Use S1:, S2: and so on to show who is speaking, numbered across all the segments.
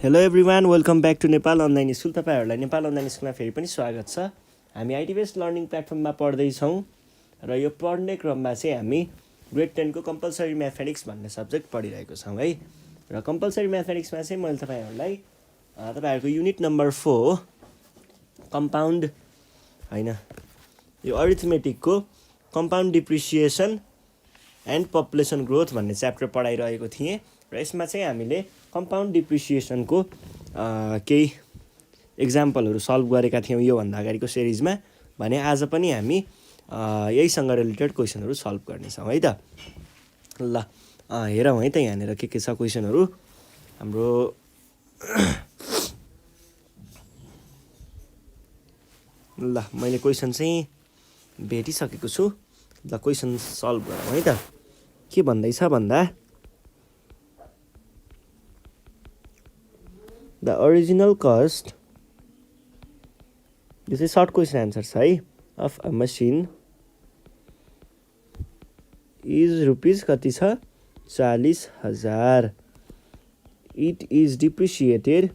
S1: Hello everyone, welcome back to Nepal online school. तपाईँहरूलाई Nepal online स्कुलमा फेरि पनि स्वागत छ। हामी आइटी बेस्ड लर्निङ प्लेटफर्ममा पढ्दैछौँ र यो पढ्ने क्रममा चाहिँ हामी ग्रेड 10 को कम्पलसरी म्याथमेटिक्स भन्ने सब्जेक्ट पढिरहेको छौँ है। र कम्पलसरी म्याथमेटिक्समा चाहिँ मैले तपाईँहरूको युनिट नम्बर 4 कम्पाउन्ड होइन यो अरिथमेटिकको compound depreciation and population growth भन्ने च्याप्टर पढाइरहेको थिएँ र यसमा चाहिँ हामीले कम्पाउन्ड डिप्रिसिएसनको केही इक्जाम्पलहरू सल्भ गरेका थियौँ योभन्दा अगाडिको सिरिजमा। भने आज पनि हामी यहीसँग रिलेटेड क्वेसनहरू सल्भ गर्नेछौँ है त। ल हेरौँ है त यहाँनिर के छ क्वेसनहरू हाम्रो। ल मैले क्वेसन चाहिँ भेटिसकेको छु। ल क्वेसन सल्भ गरौँ है त। के भन्दैछ भन्दा the original cost, यो चाहिँ सर्ट क्वेसन एन्सर छ है, of a machine is rupees कति छ 40,000। It is depreciated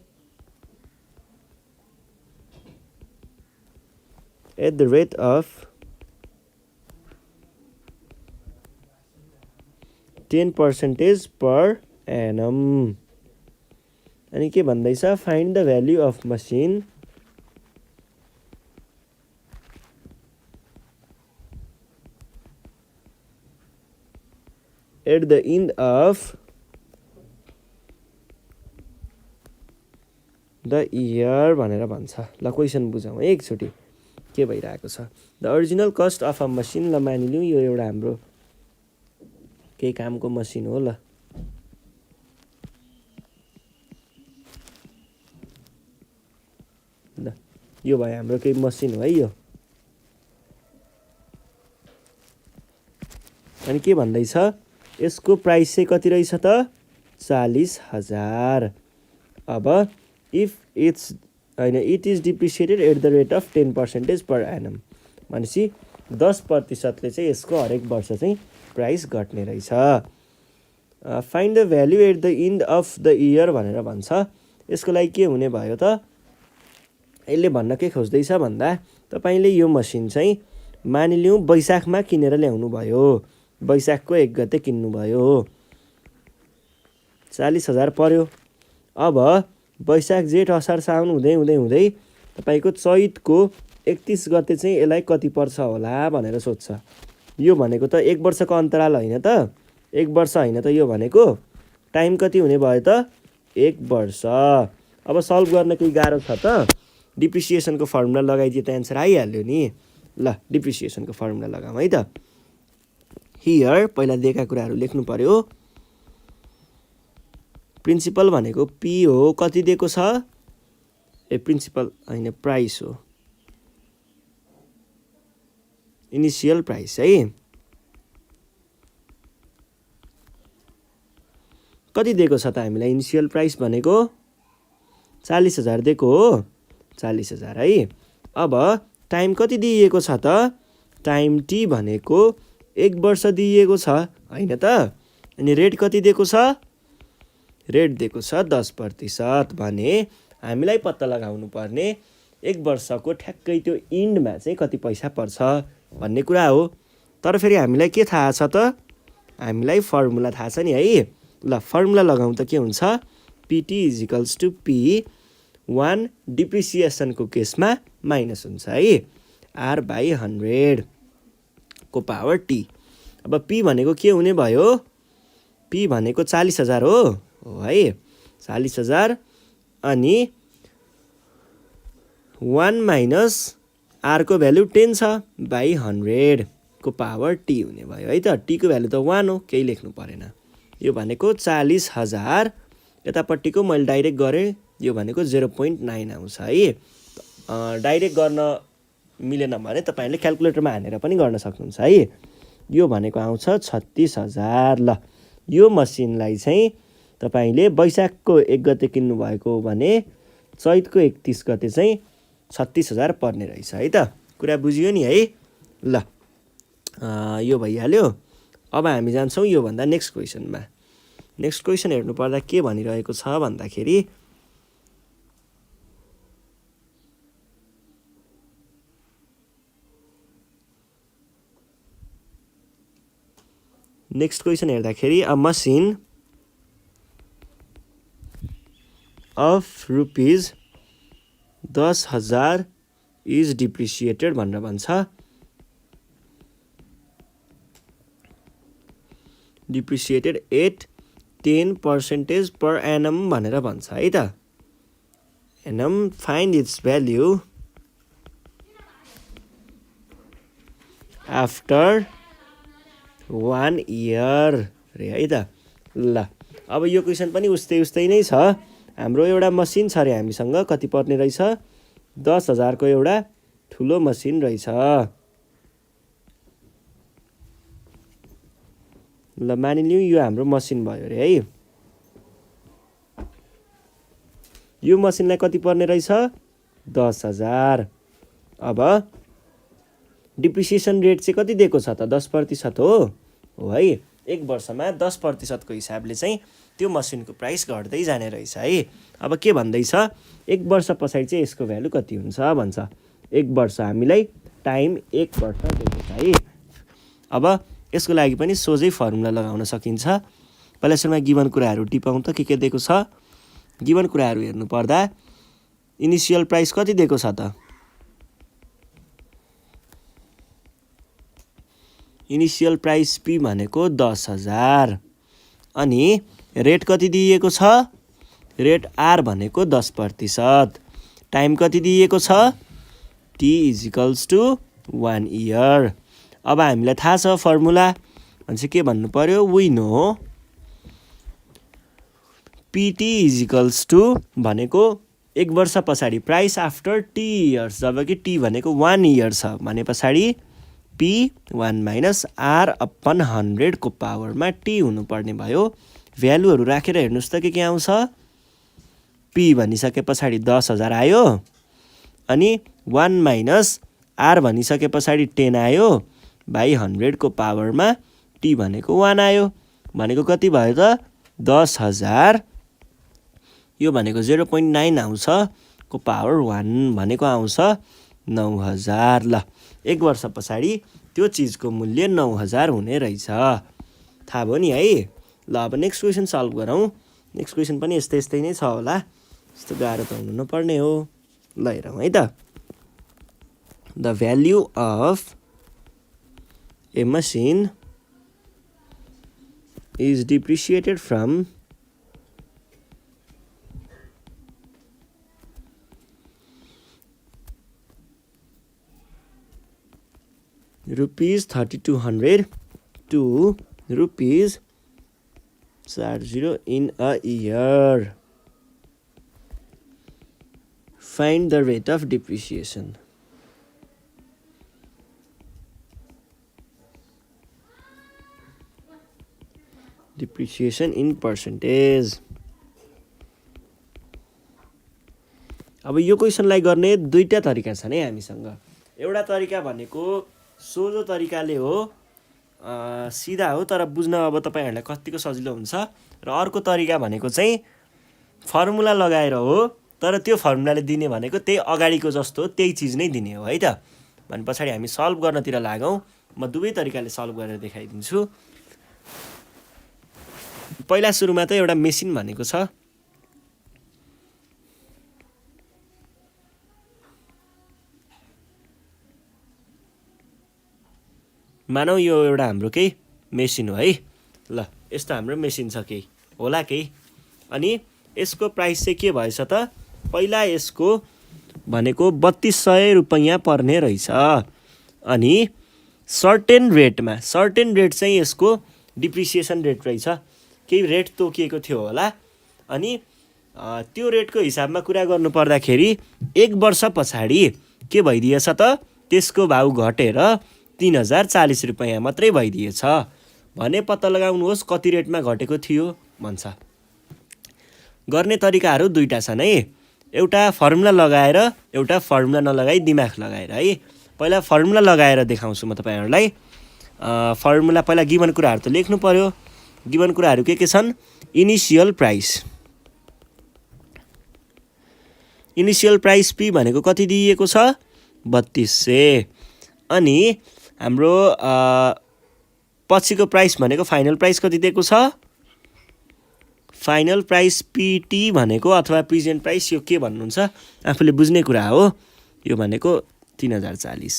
S1: at the rate of 10% per annum। अनि के भन्दैछ, find the value of machine at the end of the year भनेर भन्छ। ल क्वेसन बुझौँ है एकचोटि के भइरहेको छ। The original cost of a machine, ल मानिलिउँ यो एउटा हाम्रो केही कामको मसिन हो। ल यो भयो हाम्रो केही मसिन हो है यो। अनि के भन्दैछ, यसको प्राइस चाहिँ कति रहेछ त 40,000। अब इफ इट्स होइन it is depreciated at the rate of 10% per annum भनेपछि 10%ले चाहिँ यसको हरेक वर्ष चाहिँ प्राइस घट्ने रहेछ। Find the value at the end of the year भनेर भन्छ। यसको लागि के हुने भयो त, यसले भन्न के खोज्दैछ भन्दा तपाईँले यो मसिन चाहिँ मानिलिउँ वैशाखमा किनेर ल्याउनु भयो, वैशाखको 1 गते किन्नुभयो, 40,000 पर्यो। अब वैशाख जेठ असार साउन हुँदै हुँदै हुँदै तपाईँको चैतको 31 गते चाहिँ यसलाई कति पर्छ होला भनेर सोध्छ। यो भनेको त 1 वर्षको अन्तराल होइन त, 1 वर्ष होइन त, यो भनेको टाइम कति हुने भयो त 1 वर्ष। अब सल्भ गर्न केही गाह्रो छ त, डिप्रिसिएसनको फर्मुला लगाइदिए त एन्सर आइहाल्यो नि। ल डिप्रिसिएसनको फर्मुला लगाऊँ है त। हियर पहिला दिएका कुराहरू लेख्नु पर्यो। प्रिन्सिपल भनेको पी हो, कति दिएको छ, प्रिन्सिपल होइन प्राइस हो, इनिसियल प्राइस है। कति दिएको छ त हामीलाई, इनिसियल प्राइस भनेको 40,000 दिएको हो, 40,000 है। अब टाइम कति दिइएको छ त, टाइम टी भनेको 1 वर्ष दिइएको छ होइन त। अनि रेट कति दिएको छ, रेट दिएको छ 10%। भने हामीलाई पत्ता लगाउनु पर्ने 1 वर्षको ठ्याक्कै त्यो इन्डमा चाहिँ कति पैसा पर्छ भन्ने कुरा हो। तर फेरि हामीलाई के थाहा छ त, हामीलाई फर्मुला थाहा छ नि है। ल फर्मुला लगाउँ त के हुन्छ, PT is equals to P 1 डिप्रिसिएसनको केसमा माइनस हुन्छ है, R/100 को पावर टी। अब पी भनेको के हुने भयो, पी भनेको 40,000 हो है, 40,000 अनि 1 माइनस आर को भ्यालु 10 छ बाई 100 को पावर टी हुने भयो है त। टी को भ्यालु त 1 हो, केही लेख्नु परेन। यो भनेको 40,000, यतापट्टिको मैले डाइरेक्ट गरेँ, यो भनेको 0.9 आउँछ है। डाइरेक्ट गर्न मिलेन भने तपाईँले क्यालकुलेटरमा हानेर पनि गर्न सक्नुहुन्छ है। यो भनेको आउँछ 36,000। ल यो मसिनलाई चाहिँ तपाईँले वैशाखको 1 गते किन्नुभएको भने चैतको 31 गते चाहिँ 36,000 पर्ने रहेछ है त। कुरा बुझियो नि है। ल यो भइहाल्यो। अब हामी जान्छौँ योभन्दा नेक्स्ट क्वेसनमा। नेक्स्ट क्वेसन हेर्नु पर्दा के भनिरहेको छ भन्दाखेरि नेक्स्ट क्वेसन हेर्दाखेरि a machine of rupees 10,000 is depreciated भनेर भन्छ। डिप्रिसिएटेड एट 10% per annum भनेर भन्छ है त। Annum find it's value after 1 year रे है त। ल अब यो क्वेसन पनि उस्तै नै छ। हाम्रो एउटा मसिन छ अरे हामीसँग, कति पर्ने रहेछ 10,000 को एउटा ठुलो मसिन रहेछ। ल मानिलिउँ यो हाम्रो मसिन भयो अरे है। यो मसिनलाई कति पर्ने रहेछ 10,000। अब डिप्रिसिएसन रेट चाहिँ कति दिएको छ त 10% हो है। एक वर्षमा 10% को हिसाबले चाहिँ त्यो मसिनको प्राइस घट्दै जाने रहेछ है। अब के भन्दैछ एक वर्ष पछाडि चाहिँ यसको भ्यालु कति हुन्छ भन्छ। एक वर्ष हामीलाई टाइम 1 वर्ष दिएको छ है। अब यसको लागि पनि सोझै फर्मुला लगाउन सकिन्छ। पहिला सुरुमा गिभन कुराहरू टिपाउँ त के दिएको छ। गिभन कुराहरू हेर्नु पर्दा इनिसियल प्राइस कति दिएको छ त। इनिसियल प्राइस पी भनेको 10,000 अनि रेट कति दिएको छ। रेट आर भनेको 10%। टाइम कति दिएको छ T is equals to 1 year। अब हामीलाई थाहा छ फर्मुला भने के भन्नु पर्यो we know PT is equals to भनेको एक वर्ष पछाडि प्राइस आफ्टर टी इयर्स, जब कि टी भनेको 1 year छ भने पछाडि पी 1 माइनस आर अपन 100 को पावरमा टी हुनुपर्ने भयो। भ्यालुहरू राखेर हेर्नुहोस् त के आउँछ। पी भनिसके पछाडि 10,000 आयो अनि 1 माइनस आर भनिसके पछाडि 10 आयो बाई 100 को पावरमा टी भनेको 1 आयो। भनेको कति भयो त 10,000 यो भनेको 0.9 आउँछ को पावर 1 भनेको आउँछ 9,000। ल एक वर्ष पछाडि त्यो चिजको मूल्य 9,000 हुने रहेछ। थाहा भयो नि है। ल अब नेक्स्ट क्वेसन सल्भ गरौँ। नेक्स्ट क्वेसन पनि यस्तै नै छ होला, यस्तो गाह्रो त हुनु नपर्ने हो। ल हेरौँ है त। The value of A machine is depreciated from ₹3,200 to ₹40 in a year. Find the rate of depreciation. Depreciation in percentage. अब यो क्वेसनलाई गर्ने दुईटा तरिका छन् है हामीसँग। एउटा तरिका भनेको सोझो तरिकाले हो, सिधा हो, तर बुझ्न अब तपाईहरुलाई कतिको सजिलो हुन्छ। र अर्को तरिका भनेको चाहिँ फर्मुला लगाएर हो, तर त्यो फर्मुलाले दिने भनेको त्यही अगाडिको जस्तो त्यही चीज नै दिने हो है त। भने पछाडि हामी सल्भ गर्नतिर लागौं। म दुवै तरिकाले सल्भ गरेर देखाइदिन्छु। पहिला सुरुमा त एउटा मेसिन भनेको छ। मानौ यो एउटा हाम्रो केही मेसिन हो है। ल यस्तो हाम्रो मेसिन छ केही होला केही, अनि यसको प्राइस चाहिँ के भएछ त। पहिला यसको भनेको 3200 रुपैयाँ पर्ने रहेछ। अनि सर्टेन रेट चाहिँ यसको डिप्रिसिएसन रेट रहेछ। केही रेट तोकिएको थियो होला। अनि त्यो रेटको हिसाबमा कुरा गर्नु पर्दाखेरि एक वर्ष पछाडि के भइदिएछ त, त्यसको भाउ घटेर 3,040 रुपैयाँ मात्रै भइदिएछ भने पत्ता लगाउनुहोस् कति रेटमा घटेको थियो भन्छ। गर्ने तरिकाहरू दुईटा छन् है। एउटा फर्मुला लगाएर, एउटा फर्मुला नलगाई दिमाग लगाएर है। पहिला फर्मुला लगाएर देखाउँछु म तपाईहरुलाई। फर्मुला पहिला गिभन कुराहरू त लेख्नु पर्यो। गिभन कुराहरू के छन्। इनिशियल प्राइस पी भनेको कति दिएको छ 3200। अनि हाम्रो पछिको प्राइस भनेको फाइनल प्राइस कति दिएको छ फाइनल प्राइस पिटी भनेको अथवा प्रेजेन्ट प्राइस यो के भन्नुहुन्छ आफूले बुझ्ने कुरा हो यो भनेको 3040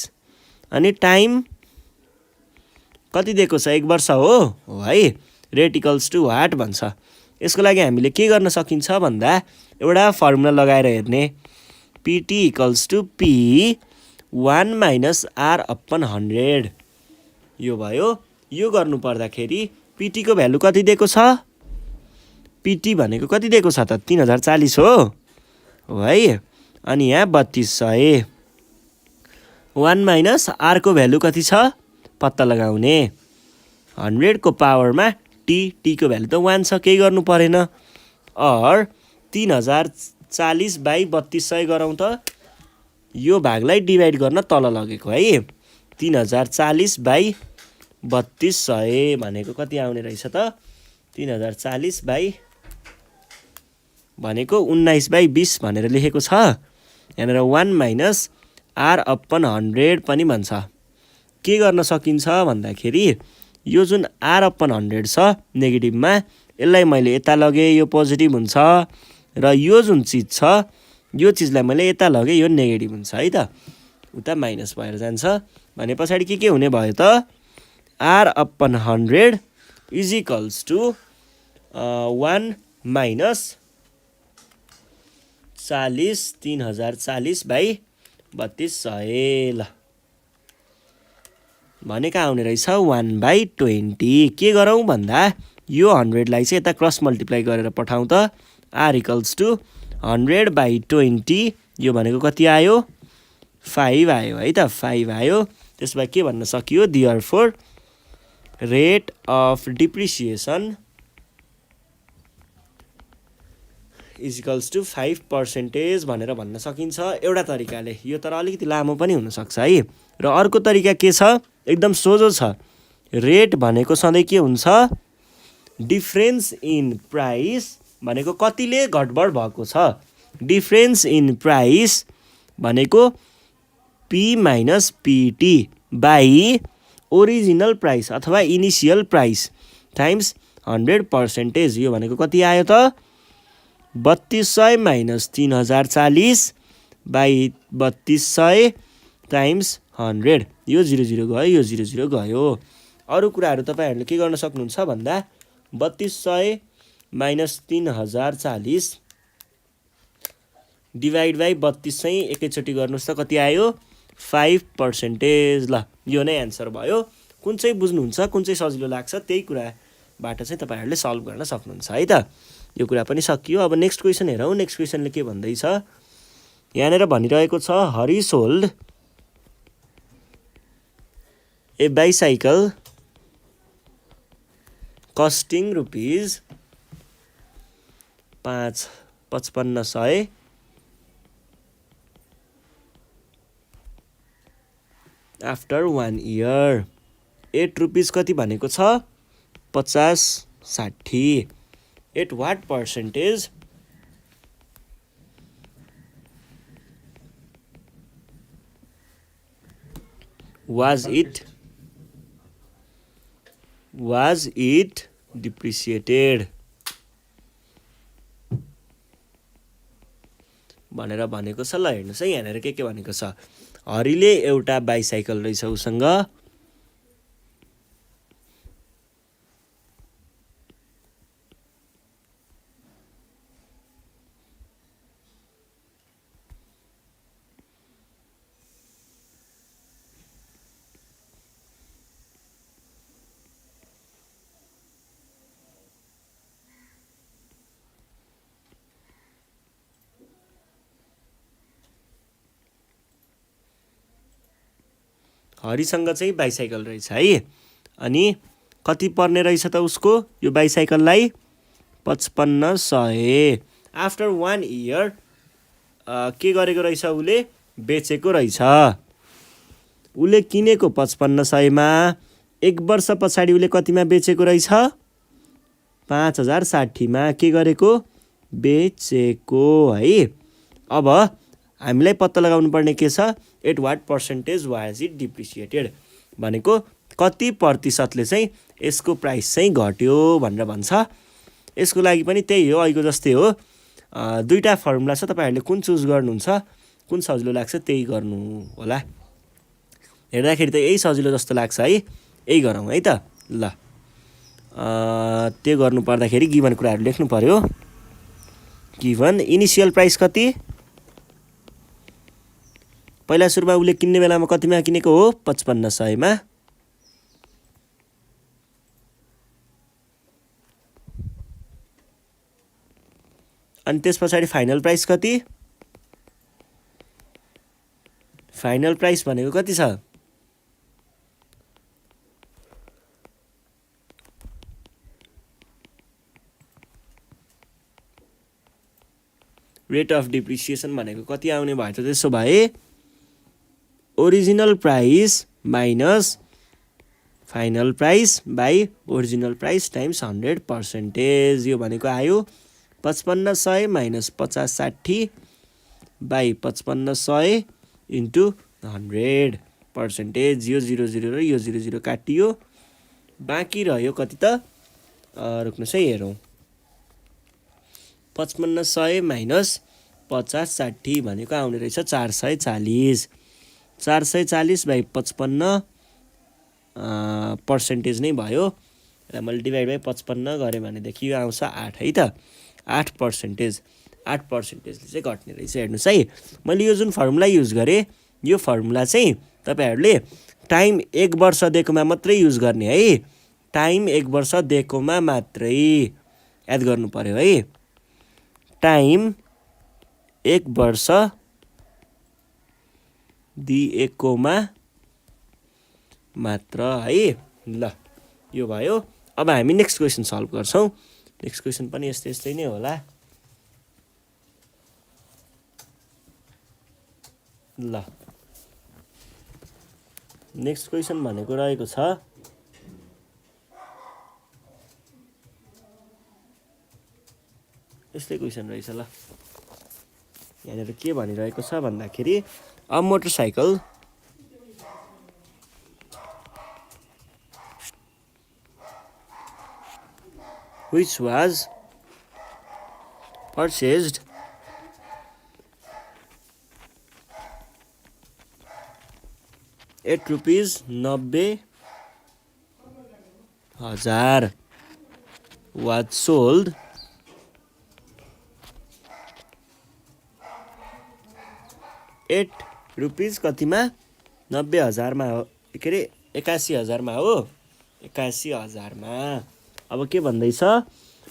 S1: अनि टाइम कति दिएको छ 1 वर्ष हो है रेट इक्वल्स टु व्हाट भन्छ यसको लागि हामीले के गर्न सकिन्छ भन्दा एउटा फर्मुला लगाएर हेर्ने PT equals to P 1 minus R upon 100 यो भयो यो गर्नु पर्दाखेरि पिटी को भ्यालु कति दिएको छ पिटी भनेको कति दिएको छ त 3040 हो है अनि यहाँ 3200 1 माइनस आर को भ्यालु कति छ पत्ता लगाउने 100 को पावरमा टी को भ्यालु त 1 छ केही गर्नु परेन और 3040 बाई 3200 गरौँ त यो भागलाई डिभाइड गर्न तल लगेको है 3040 बाई 3200 भनेको कति आउने रहेछ त 3040 बाई भनेको 19 बाई 20 भनेर लेखेको छ यहाँनिर 1 माइनस आर अपन 100 पनि भन्छ के गर्न सकिन्छ भन्दाखेरि यो जुन आर अपन 100 छ नेगेटिभमा यसलाई मैले यता लगे यो पोजिटिभ हुन्छ र यो जुन चीज छ यो चीजलाई मैले यता लगे यो नेगेटिभ हुन्छ है त उता माइनस भएर जान्छ भने पछाडी के हुने भयो त R upon 100 is equals to 1 minus 40 3040 by 3200 ल भनेका आउने रहेछ 1 बाई 20 के गरौँ भन्दा यो 100 लाई चाहिँ यता क्रस मल्टिप्लाई गरेर पठाउँ त आर इक्वल्स टु 100 बाई 20 यो भनेको कति आयो 5 आयो है त 5 आयो त्यसमा के भन्न सकियो therefore rate of depreciation is equals to 5% भनेर भन्न सकिन्छ एउटा तरिकाले यो तर अलिकति लामो पनि हुन सक्छ है र अर्को तरिका के छ एकदम सोझो छ रेट भनेको सधैँ के हुन्छ डिफरेन्स इन प्राइस भनेको कतिले घटबड भएको छ डिफरेन्स इन प्राइस भनेको P minus PT by original price अथवा इनिसियल प्राइस टाइम्स 100% यो भनेको कति आयो त 3200 माइनस 3040 बाई 3200 टाइम्स 100 यो 00 गयो यो 00 गयो अरु कुराहरु तपाईहरुले के गर्न सक्नुहुन्छ भन्दा 3200 माइनस 3040 डिभाइड बाई 3200 एकैचोटी गर्नुस् त कति आयो 5% ल यो नै आन्सर भयो कुन चाहिँ बुझ्नुहुन्छ कुन चाहिँ सजिलो लाग्छ त्यही कुराबाट चाहिँ तपाईहरुले सल्भ गर्न सक्नुहुन्छ है त यो कुरा पनि सकियो अब नेक्स्ट क्वेशन हेरौं नेक्स्ट क्वेशनले के भन्दै छ यहाँनेर भनिरहेको छ हरि सोल्ड ए bicycle costing rupees 5500 after 1 year 8 rupees कति भनेको छ 50-60 at what percentage was it depreciated भनेर भनेको छ ल हेर्नुस् है यहाँनेर के भनेको छ हरिले एउटा बाइसाइकल रहेछ उसँग हरिसँग चाहिँ बाइसाइकल रहेछ है अनि कति पर्ने रहेछ त उसको यो बाइसाइकललाई 5500 आफ्टर 1 year के गरेको रहेछ उले बेचेको रहेछ उले किनेको 5500 मा 1 वर्ष पछाडी उले कतिमा बेचेको रहेछ 5060 मा के गरेको बेचेको है अब हामीलाई पत्ता लगाउनु पर्ने के छ at what percentage was it depreciated भनेको कति प्रतिशतले चाहिँ यसको प्राइस चाहिँ घट्यो भनेर भन्छ। यसको लागि पनि त्यही हो, अहिलेको जस्तै हो। दुईवटा फर्मुला छ, तपाईँहरूले कुन चुज गर्नुहुन्छ, कुन सजिलो लाग्छ त्यही गर्नु होला। हेर्दाखेरि त यही सजिलो जस्तो लाग्छ है, यही गरौँ है त। ल त्यो गर्नु पर्दाखेरि गिभन कुराहरू लेख्नु पर्यो। गिभन इनिसियल प्राइस कति, पहिला सुरुमा उसले किन्ने बेलामा कतिमा किनेको हो, 5500 मा। अनि त्यस पछाडि फाइनल प्राइस कति, फाइनल प्राइस भनेको कति छ, रेट अफ डिप्रिसिएसन भनेको कति आउने भयो त। त्यसो भए original price minus final price by original price times 100%। यो भनेको आयो 5500 माइनस 50-60 बाई 5500 इन्टु 100%। यो 00 र यो 00 काटियो, बाँकी रह्यो कति त, रोक्नुहोस् है हेरौँ। 5500 माइनस 50-60 भनेको आउने रहेछ 440। 440 बाई 55% नै भयो। र मैले डिभाइड बाई 55 गरेँ भनेदेखि यो आउँछ 8 है त। 8%, 8%ले चाहिँ घट्ने रहेछ। हेर्नुहोस् है, मैले यो जुन फर्मुला युज गरेँ, यो फर्मुला चाहिँ तपाईँहरूले टाइम 1 वर्ष दिएकोमा मात्रै युज गर्ने है। टाइम 1 वर्ष दिएकोमा मात्रै याद गर्नु पर्यो है। टाइम 1 वर्ष दिएकोमा मात्र है। ल यो भयो। अब हामी नेक्स्ट क्वेसन सल्भ गर्छौँ। नेक्स्ट क्वेसन पनि यस्तै नै होला। ल नेक्स्ट क्वेसन भनेको रहेको छ यस्तै क्वेसन रहेछ। ल यहाँनिर के भनिरहेको छ भन्दाखेरि a motorcycle which was purchased at rupees 90,000 was sold at rupees कतिमा, 90,000 मा हो, के अरे 81,000 मा हो, 81,000 मा। अब के भन्दैछ,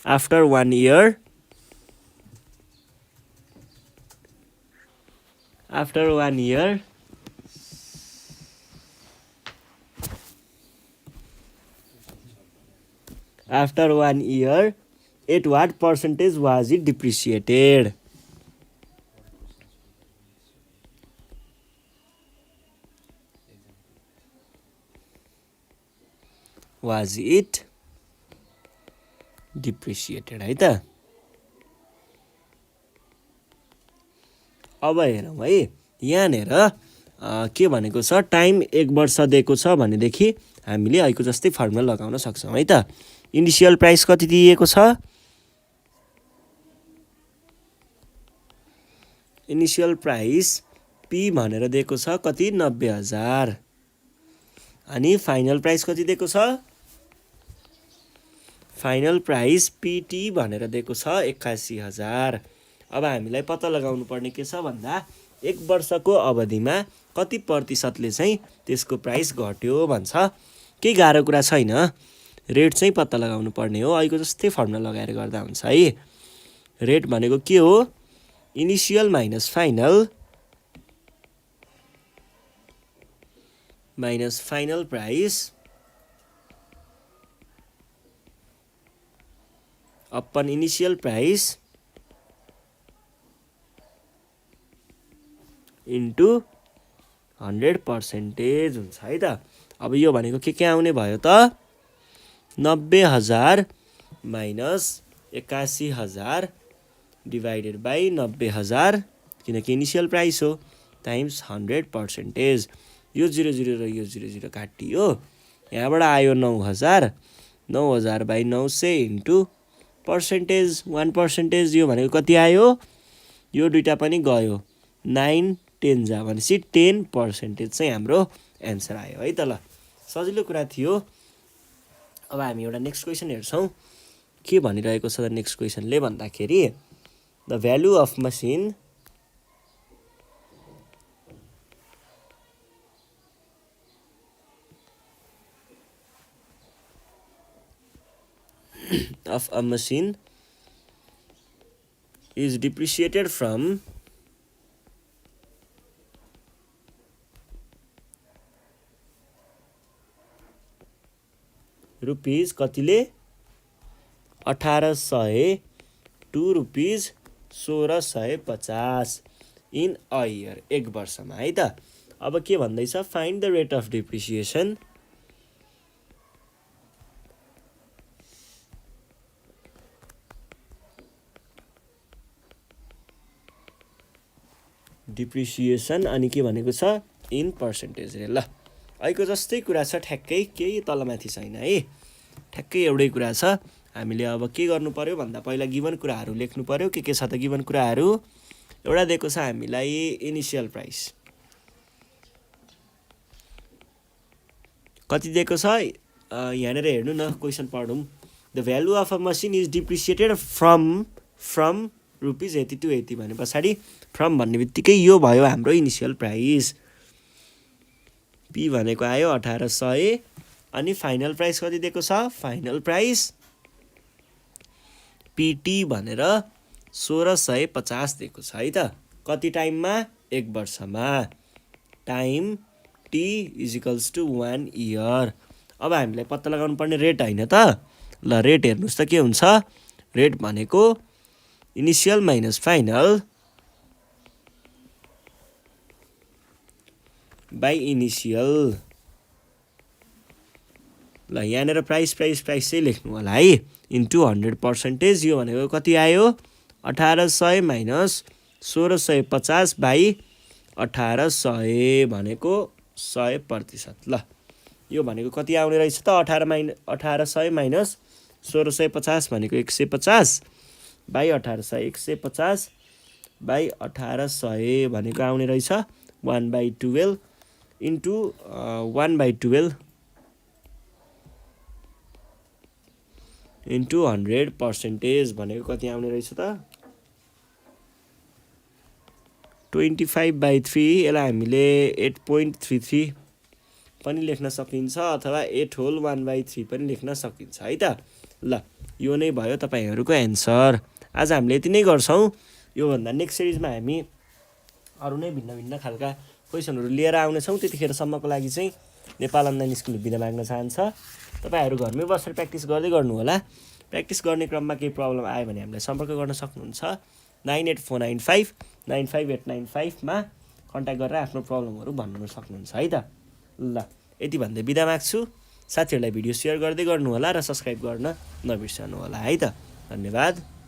S1: after 1 year, after 1 year after 1 year at what percentage was it depreciated? Was it depreciated है त। अब हेरौँ है, यहाँनिर के भनेको छ, टाइम 1 वर्ष दिएको छ भनेदेखि हामीले अहिलेको जस्तै फर्मुला लगाउन सक्छौँ है त। इनिसियल प्राइस कति दिएको छ, इनिसियल प्राइस पी भनेर दिएको छ कति, 90,000। अनि फाइनल प्राइस कति दिएको छ, फाइनल प्राइस पीटी भनेर दिएको छ 81,000। अब हामीलाई पत्ता लगाउनु पर्ने के छ भन्दा 1 वर्षको अवधिमा कति प्रतिशतले चाहिँ त्यसको प्राइस घट्यो भन्छ। केही गाह्रो कुरा छैन, रेट चाहिँ पत्ता लगाउनु पर्ने हो। अहिलेको जस्तै फर्मुला लगाएर गर्दा हुन्छ है। रेट भनेको के हो, initial minus final minus final price upon initial price into 100% हुन्छ है त। अब यो भनेको के आउने भयो त, 90,000 माइनस 81,000 डिभाइडेड बाई 90,000, किनकि इनिसियल प्राइस हो, टाइम्स 100%। यो 00 र यो 00 काटियो, यहाँबाट आयो 9000, 9000 बाई 900 इन्टु पर्सेन्टेज 1%, यो भनेको कति आयो? यो दुईटा पनि गयो, 9 10 जा भनेपछि 10% चाहिँ हाम्रो एन्सर आयो है त। ल सजिलो कुरा थियो। अब हामी एउटा नेक्स्ट क्वेसन हेर्छौँ। के भनिरहेको छ त नेक्स्ट क्वेसनले भन्दाखेरि the value of machine of a machine is depreciated from rupees कतिले 1800 to rupees 1650 in a year, एक वर्षमा है त। अब के भन्दैछ? Find the rate of depreciation अनि के भनेको छ? इन पर्सेन्टेज रे। ल अहिलेको जस्तै कुरा छ, ठ्याक्कै केही तलमाथि छैन है, ठ्याक्कै एउटै कुरा छ। हामीले अब के गर्नु पर्यो भन्दा पहिला गिभन कुराहरू लेख्नु पर्यो। के छ त गिभन कुराहरू? एउटा दिएको छ हामीलाई इनिसियल प्राइस, कति दिएको छ? यहाँनिर हेर्नु न, क्वेसन पढौँ। The value of a machine is depreciated from rupees यति टु यति भने पछाडि फ्रम भन्ने बित्तिकै यो भयो हाम्रो इनिसियल प्राइस। पी भनेको आयो 1800 अनि फाइनल प्राइस कति दिएको छ? फाइनल प्राइस पिटी भनेर 1650 दिएको छ है त। कति टाइममा? एक वर्षमा। Time T is equals to 1 year. अब हामीलाई पत्ता लगाउनु पर्ने रेट होइन त। ल रेट हेर्नुहोस् त के हुन्छ? रेट भनेको initial minus final by initial. ल यहाँनिर प्राइस चाहिँ लेख्नु होला है, इन्टु 100%। यो भनेको कति आयो? 1800 माइनस 1650 बाई 1800 भनेको 100%। ल यो भनेको कति आउने रहेछ त? 1800 माइनस 1650 भनेको 150 बाई 1800, 150 बाई 1800 भनेको आउने रहेछ 1/12 इन्टु 1/12 इन्टु 100% भनेको कति आउने रहेछ त? 25/3। यसलाई हामीले 8.33 पनि लेख्न सकिन्छ अथवा 8 होल 1/3 पनि लेख्न सकिन्छ है त। ल यो नै भयो तपाईँहरूको एन्सर। आज हामीले यति नै गर्छौँ। योभन्दा नेक्स्ट सिरिजमा हामी अरू नै भिन्न भिन्न खालका क्वेसनहरू लिएर आउनेछौँ। त्यतिखेरसम्मको लागि चाहिँ नेपाल अनलाइन स्कुल बिदा माग्न चाहन्छ। तपाईँहरू घरमै बसेर प्र्याक्टिस गर्दै गर्नु होला। प्र्याक्टिस गर्ने क्रममा केही प्रब्लम आयो भने हामीलाई सम्पर्क गर्न सक्नुहुन्छ 98495 95895 मा कन्ट्याक्ट गरेर आफ्नो प्रब्लमहरू भन्नु सक्नुहुन्छ है त। ल यति भन्दै बिदा माग्छु। साथीहरूलाई भिडियो सेयर गर्दै गर्नु होला र सब्सक्राइब गर्न नबिर्सनु होला है त। धन्यवाद।